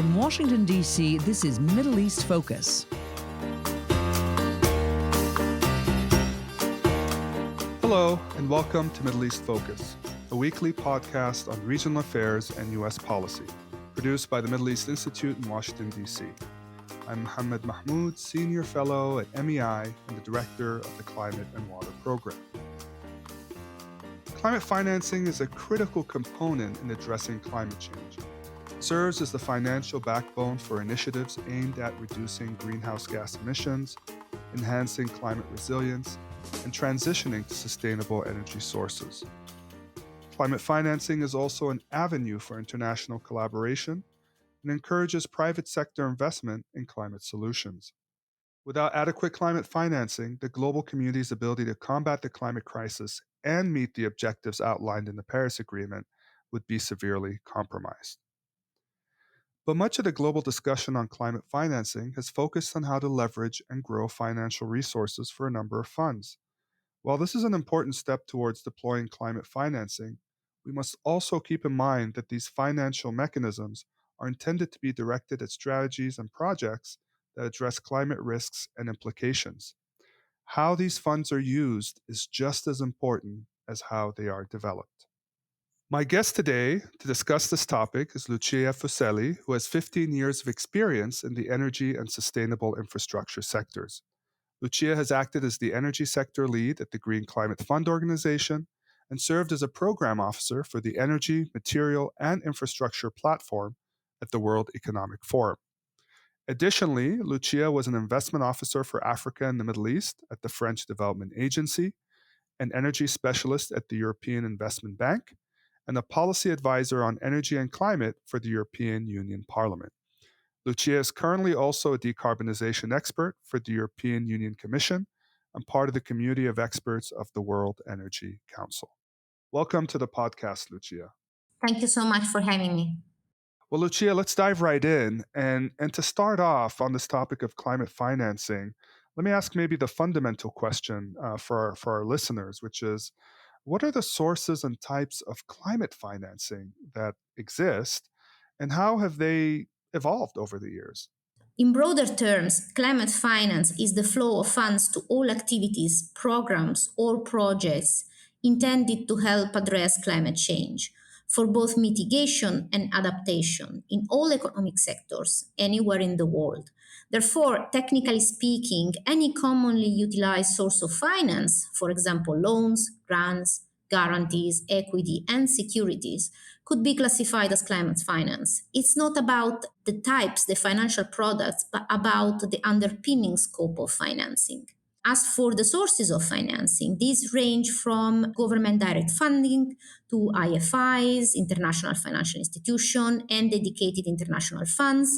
From Washington, D.C., this is Middle East Focus. Hello, and welcome to Middle East Focus, a weekly podcast on regional affairs and U.S. policy, produced by the Middle East Institute in Washington, D.C. I'm Mahmoud, Senior Fellow at MEI and the Director of the Climate and Water Program. Climate financing is a critical component in addressing climate change. It serves as the financial backbone for initiatives aimed at reducing greenhouse gas emissions, enhancing climate resilience, and transitioning to sustainable energy sources. Climate financing is also an avenue for international collaboration and encourages private sector investment in climate solutions. Without adequate climate financing, the global community's ability to combat the climate crisis and meet the objectives outlined in the Paris Agreement would be severely compromised. But much of the global discussion on climate financing has focused on how to leverage and grow financial resources for a number of funds. While this is an important step towards deploying climate financing, we must also keep in mind that these financial mechanisms are intended to be directed at strategies and projects that address climate risks and implications. How these funds are used is just as important as how they are developed. My guest today to discuss this topic is Lucia Fuselli, who has 15 years of experience in the energy and sustainable infrastructure sectors. Lucia has acted as the energy sector lead at the Green Climate Fund Organization and served as a program officer for the Energy, Material, and Infrastructure Platform at the World Economic Forum. Additionally, Lucia was an investment officer for Africa and the Middle East at the French Development Agency, an energy specialist at the European Investment Bank, and a policy advisor on energy and climate for the European Union Parliament. Lucia is currently also a decarbonization expert for the European Union Commission and part of the community of experts of the World Energy Council. Welcome to the podcast, Lucia. Thank you so much for having me. Well, Lucia, let's dive right in. And to start off on this topic of climate financing, let me ask maybe the fundamental question for our listeners, which is, what are the sources and types of climate financing that exist, and how have they evolved over the years? In broader terms, climate finance is the flow of funds to all activities, programs, or projects intended to help address climate change for both mitigation and adaptation in all economic sectors anywhere in the world. Therefore, technically speaking, any commonly utilized source of finance, for example, loans, grants, guarantees, equity, and securities, could be classified as climate finance. It's not about the types, the financial products, but about the underpinning scope of financing. As for the sources of financing, these range from government direct funding to IFIs, international financial institutions, and dedicated international funds,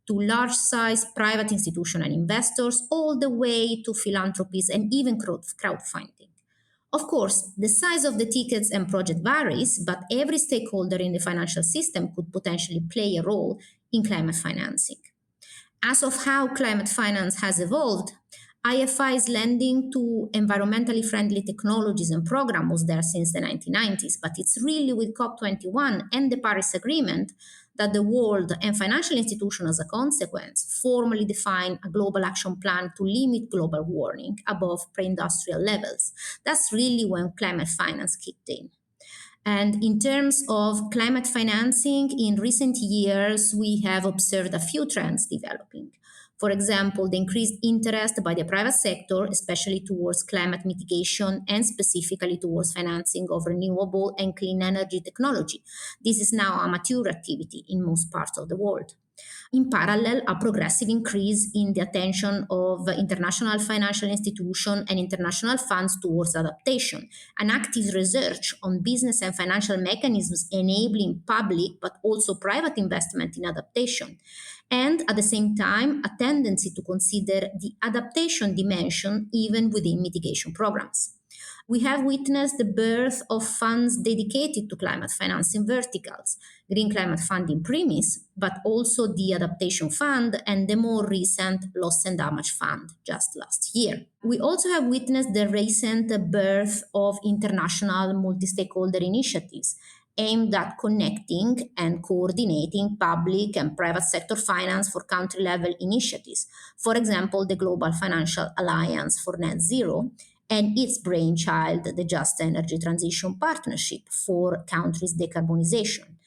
to large-size private institutions and investors, all the way to philanthropies and even crowdfunding. Of course, the size of the tickets and project varies, but every stakeholder in the financial system could potentially play a role in climate financing. As of how climate finance has evolved, IFI's lending to environmentally friendly technologies and programs was there since the 1990s, but it's really with COP21 and the Paris Agreement that the world and financial institutions as a consequence formally define a global action plan to limit global warming above pre-industrial levels. That's really when climate finance kicked in. And in terms of climate financing, in recent years, we have observed a few trends developing. For example, the increased interest by the private sector, especially towards climate mitigation and specifically towards financing of renewable and clean energy technology. This is now a mature activity in most parts of the world. In parallel, a progressive increase in the attention of international financial institutions and international funds towards adaptation, an active research on business and financial mechanisms enabling public but also private investment in adaptation, and at the same time, a tendency to consider the adaptation dimension even within mitigation programs. We have witnessed the birth of funds dedicated to climate financing verticals, Green Climate Fund in premise, but also the Adaptation Fund and the more recent Loss and Damage Fund just last year. We also have witnessed the recent birth of international multi-stakeholder initiatives aimed at connecting and coordinating public and private sector finance for country level initiatives. For example, the Global Financial Alliance for Net Zero and its brainchild, the Just Energy Transition Partnership for countries' decarbonization.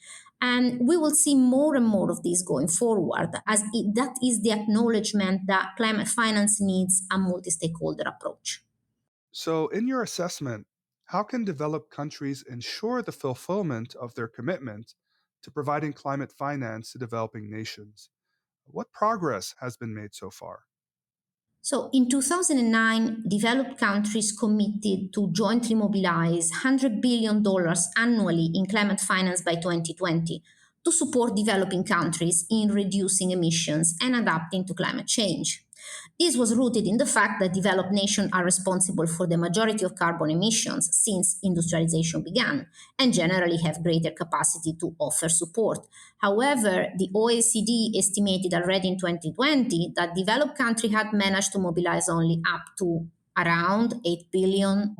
And we will see more and more of this going forward, that is the acknowledgement that climate finance needs a multi stakeholder approach. So, in your assessment, how can developed countries ensure the fulfillment of their commitment to providing climate finance to developing nations? What progress has been made so far? So in 2009, developed countries committed to jointly mobilize $100 billion annually in climate finance by 2020 to support developing countries in reducing emissions and adapting to climate change. This was rooted in the fact that developed nations are responsible for the majority of carbon emissions since industrialization began and generally have greater capacity to offer support. However, the OECD estimated already in 2020 that developed countries had managed to mobilize only up to around $8 billion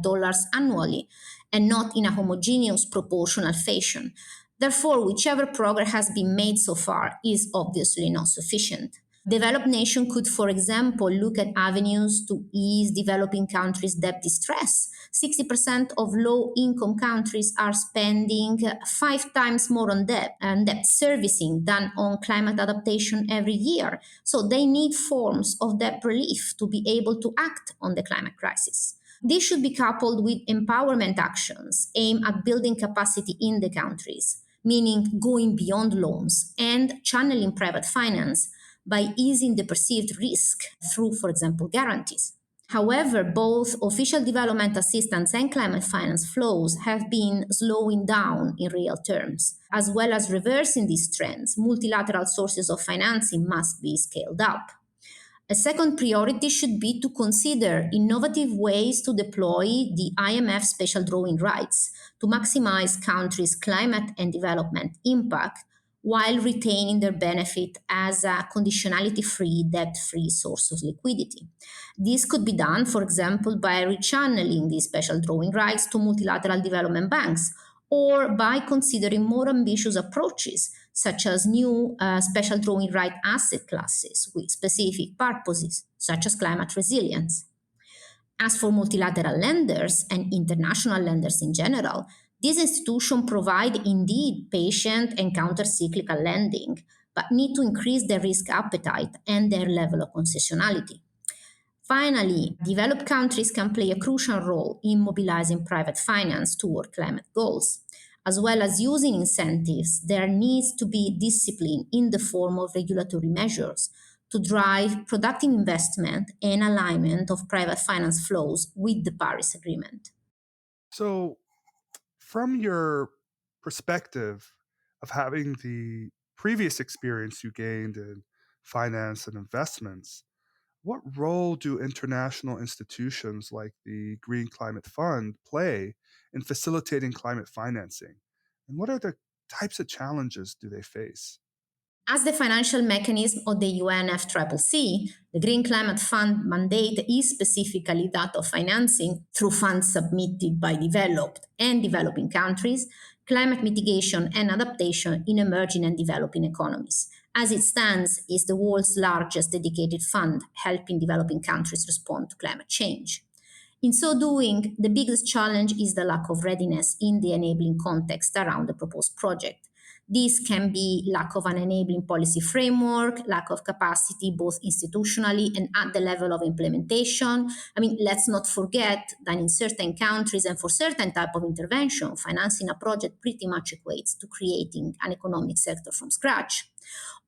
annually and not in a homogeneous proportional fashion. Therefore, whichever progress has been made so far is obviously not sufficient. Developed nations could, for example, look at avenues to ease developing countries' debt distress. 60% of low income countries are spending 5 times more on debt and debt servicing than on climate adaptation every year. So they need forms of debt relief to be able to act on the climate crisis. This should be coupled with empowerment actions aimed at building capacity in the countries, meaning going beyond loans and channeling private finance by easing the perceived risk through, for example, guarantees. However, both official development assistance and climate finance flows have been slowing down in real terms. As well as reversing these trends, multilateral sources of financing must be scaled up. A second priority should be to consider innovative ways to deploy the IMF special drawing rights to maximize countries' climate and development impact while retaining their benefit as a conditionality free, debt free source of liquidity. This could be done, for example, by rechanneling these special drawing rights to multilateral development banks or by considering more ambitious approaches, such as new special drawing right asset classes with specific purposes, such as climate resilience. As for multilateral lenders and international lenders in general, these institutions provide indeed patient and counter-cyclical lending, but need to increase their risk appetite and their level of concessionality. Finally, developed countries can play a crucial role in mobilizing private finance toward climate goals. As well as using incentives, there needs to be discipline in the form of regulatory measures to drive productive investment and alignment of private finance flows with the Paris Agreement. So, from your perspective of having the previous experience you gained in finance and investments, what role do international institutions like the Green Climate Fund play in facilitating climate financing? And what are the types of challenges do they face? As the financial mechanism of the UNFCCC, the Green Climate Fund mandate is specifically that of financing through funds submitted by developed and developing countries, climate mitigation and adaptation in emerging and developing economies. As it stands, is the world's largest dedicated fund helping developing countries respond to climate change. In so doing, the biggest challenge is the lack of readiness in the enabling context around the proposed project. This can be lack of an enabling policy framework, lack of capacity both institutionally and at the level of implementation. Let's not forget that in certain countries and for certain type of intervention, financing a project pretty much equates to creating an economic sector from scratch.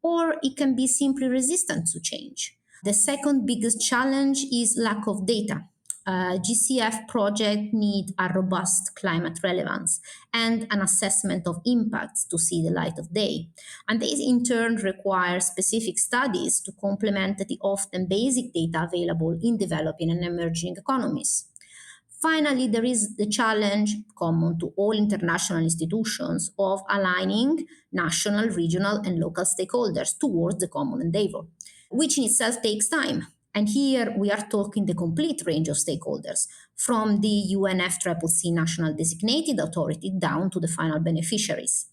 Or it can be simply resistant to change. The second biggest challenge is lack of data. GCF projects need a robust climate relevance and an assessment of impacts to see the light of day. And this in turn requires specific studies to complement the often basic data available in developing and emerging economies. Finally, there is the challenge common to all international institutions of aligning national, regional, and local stakeholders towards the common endeavor, which in itself takes time. And here we are talking the complete range of stakeholders, from the UNFCCC national designated authority down to the final beneficiaries.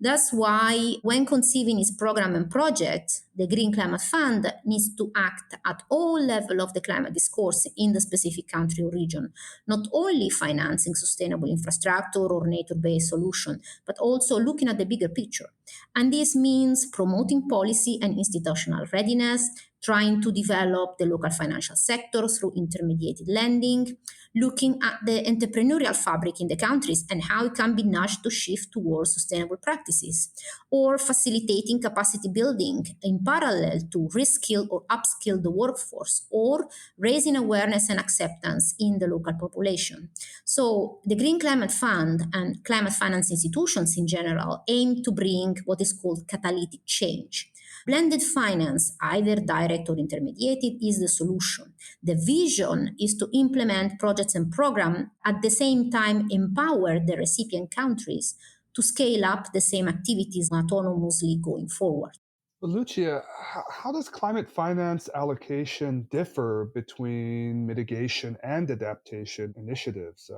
That's why, when conceiving its program and project, the Green Climate Fund needs to act at all levels of the climate discourse in the specific country or region, not only financing sustainable infrastructure or nature-based solution, but also looking at the bigger picture. And this means promoting policy and institutional readiness, trying to develop the local financial sector through intermediated lending, looking at the entrepreneurial fabric in the countries and how it can be nudged to shift towards sustainable practices, or facilitating capacity building in parallel to reskill or upskill the workforce, or raising awareness and acceptance in the local population. So the Green Climate Fund and climate finance institutions in general aim to bring what is called catalytic change. Blended finance, either direct or intermediated, is the solution. The vision is to implement projects and programs at the same time empower the recipient countries to scale up the same activities autonomously going forward. Well, Lucia, how does climate finance allocation differ between mitigation and adaptation initiatives?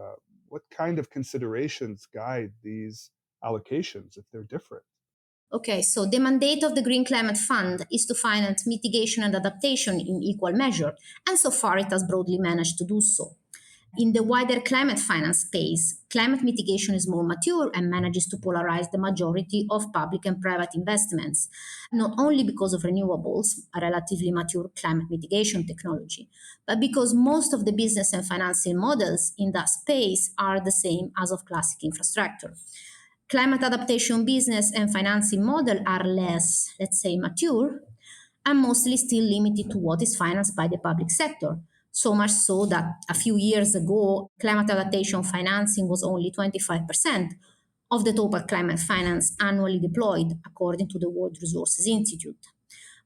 What kind of considerations guide these allocations if they're different? Okay, so the mandate of the Green Climate Fund is to finance mitigation and adaptation in equal measure, and so far it has broadly managed to do so. In the wider climate finance space, climate mitigation is more mature and manages to polarize the majority of public and private investments, not only because of renewables, a relatively mature climate mitigation technology, but because most of the business and financing models in that space are the same as of classic infrastructure. Climate adaptation business and financing model are less, let's say, mature and mostly still limited to what is financed by the public sector. So much so that a few years ago, climate adaptation financing was only 25% of the total climate finance annually deployed, according to the World Resources Institute.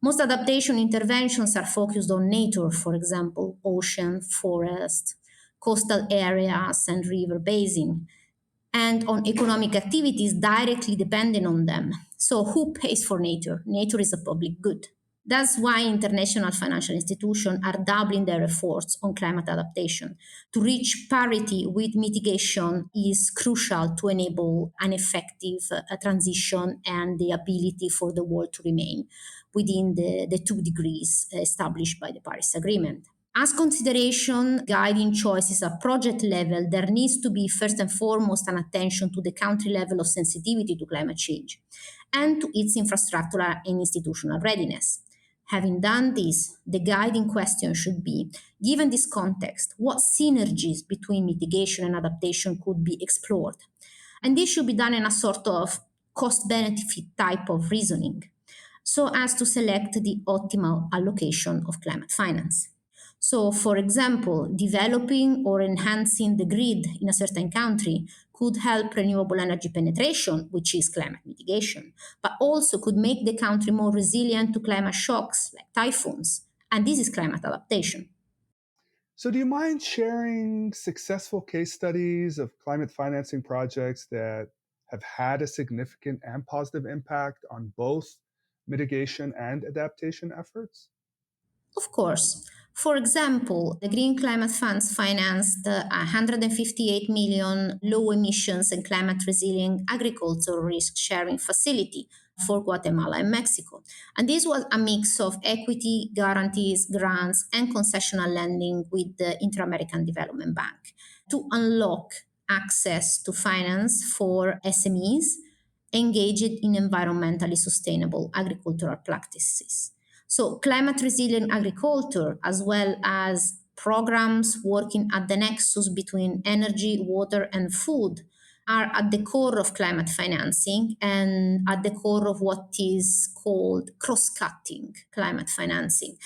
Most adaptation interventions are focused on nature, for example, ocean, forest, coastal areas, and river basin, and on economic activities directly dependent on them. So, who pays for nature? Nature is a public good. That's why international financial institutions are doubling their efforts on climate adaptation. To reach parity with mitigation is crucial to enable an effective transition and the ability for the world to remain within the 2 degrees established by the Paris Agreement. As consideration guiding choices at project level, there needs to be first and foremost an attention to the country level of sensitivity to climate change and to its infrastructural and institutional readiness. Having done this, the guiding question should be, given this context, what synergies between mitigation and adaptation could be explored? And this should be done in a sort of cost-benefit type of reasoning, so as to select the optimal allocation of climate finance. So, for example, developing or enhancing the grid in a certain country could help renewable energy penetration, which is climate mitigation, but also could make the country more resilient to climate shocks like typhoons. And this is climate adaptation. So, do you mind sharing successful case studies of climate financing projects that have had a significant and positive impact on both mitigation and adaptation efforts? Of course. For example, the Green Climate Funds financed a 158 million low emissions and climate resilient agricultural risk sharing facility for Guatemala and Mexico. And this was a mix of equity, guarantees, grants, and concessional lending with the Inter American Development Bank to unlock access to finance for SMEs engaged in environmentally sustainable agricultural practices. So, climate resilient agriculture, as well as programs working at the nexus between energy, water, and food, are at the core of climate financing and at the core of what is called cross cutting climate financing,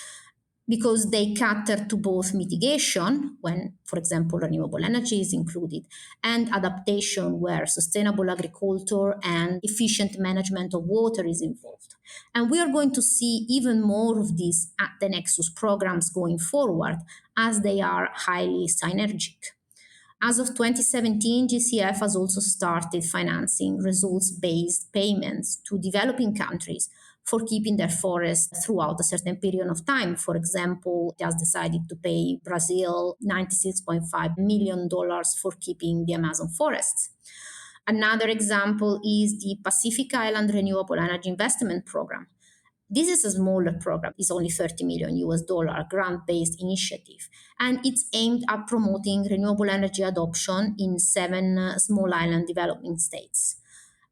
because they cater to both mitigation, when, for example, renewable energy is included, and adaptation, where sustainable agriculture and efficient management of water is involved. And we are going to see even more of these at the Nexus programs going forward, as they are highly synergic. As of 2017, GCF has also started financing results based payments to developing countries for keeping their forests throughout a certain period of time. For example, just decided to pay Brazil $96.5 million for keeping the Amazon forests. Another example is the Pacific Island Renewable Energy Investment Program. This is a smaller program. It's only 30 million US dollar grant-based initiative, and it's aimed at promoting renewable energy adoption in 7 small island developing states.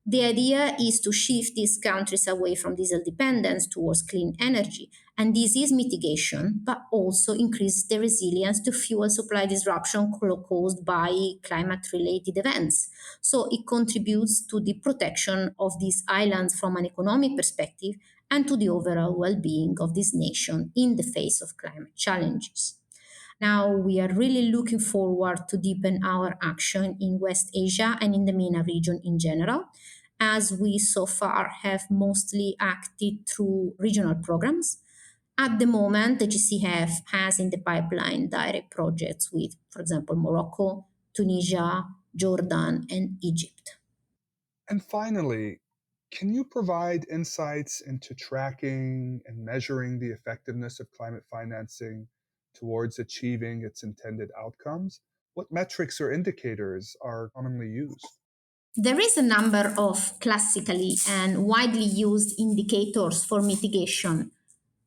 The idea is to shift these countries away from diesel dependence towards clean energy. And this is mitigation, but also increases the resilience to fuel supply disruption caused by climate related events. So it contributes to the protection of these islands from an economic perspective and to the overall well being of this nation in the face of climate challenges. Now, we are really looking forward to deepen our action in West Asia and in the MENA region in general, as we so far have mostly acted through regional programs. At the moment, the GCF has in the pipeline direct projects with, for example, Morocco, Tunisia, Jordan, and Egypt. And finally, can you provide insights into tracking and measuring the effectiveness of climate financing towards achieving its intended outcomes? What metrics or indicators are commonly used? There is a number of classically and widely used indicators for mitigation,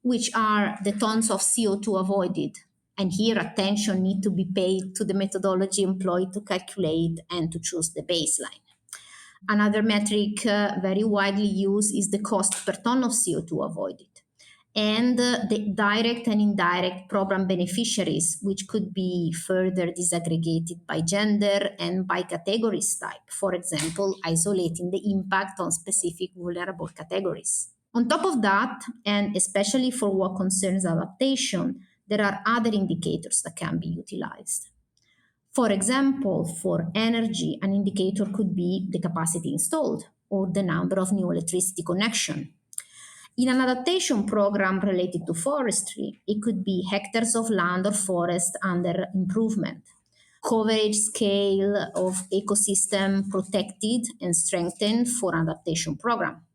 which are the tons of CO2 avoided. And here attention needs to be paid to the methodology employed to calculate and to choose the baseline. Another metric very widely used is the cost per ton of CO2 avoided. And the direct and indirect program beneficiaries, which could be further disaggregated by gender and by categories type, for example, isolating the impact on specific vulnerable categories. On top of that, and especially for what concerns adaptation, there are other indicators that can be utilized. For example, for energy, an indicator could be the capacity installed or the number of new electricity connections. In an adaptation program related to forestry, it could be hectares of land or forest under improvement, coverage scale of ecosystem protected and strengthened for an adaptation program,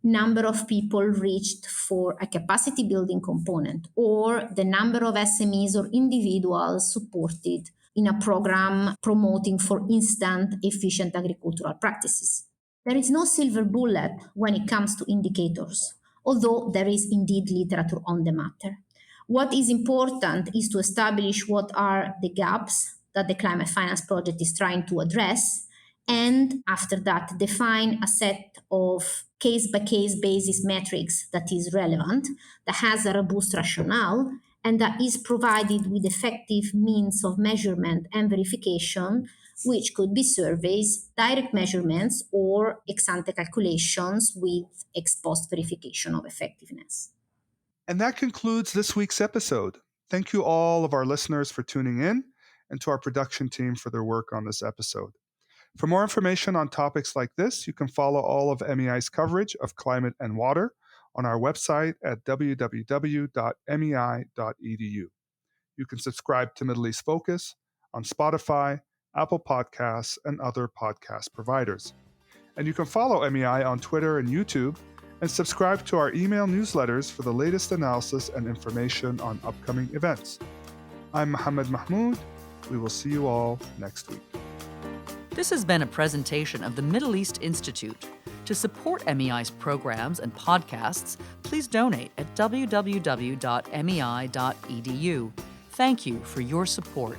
number of people reached for a capacity building component, or the number of SMEs or individuals supported in a program promoting, for instance, efficient agricultural practices. There is no silver bullet when it comes to indicators, although there is indeed literature on the matter. What is important is to establish what are the gaps that the climate finance project is trying to address, and after that, define a set of case by case basis metrics that is relevant, that has a robust rationale, and that is provided with effective means of measurement and verification, which could be surveys, direct measurements, or ex ante calculations with ex post verification of effectiveness. And that concludes this week's episode. Thank you all of our listeners for tuning in and to our production team for their work on this episode. For more information on topics like this, you can follow all of MEI's coverage of climate and water on our website at www.mei.edu. You can subscribe to Middle East Focus on Spotify, Apple Podcasts, and other podcast providers. And you can follow MEI on Twitter and YouTube and subscribe to our email newsletters for the latest analysis and information on upcoming events. I'm Mahmoud. We will see you all next week. This has been a presentation of the Middle East Institute. To support MEI's programs and podcasts, please donate at www.mei.edu. Thank you for your support.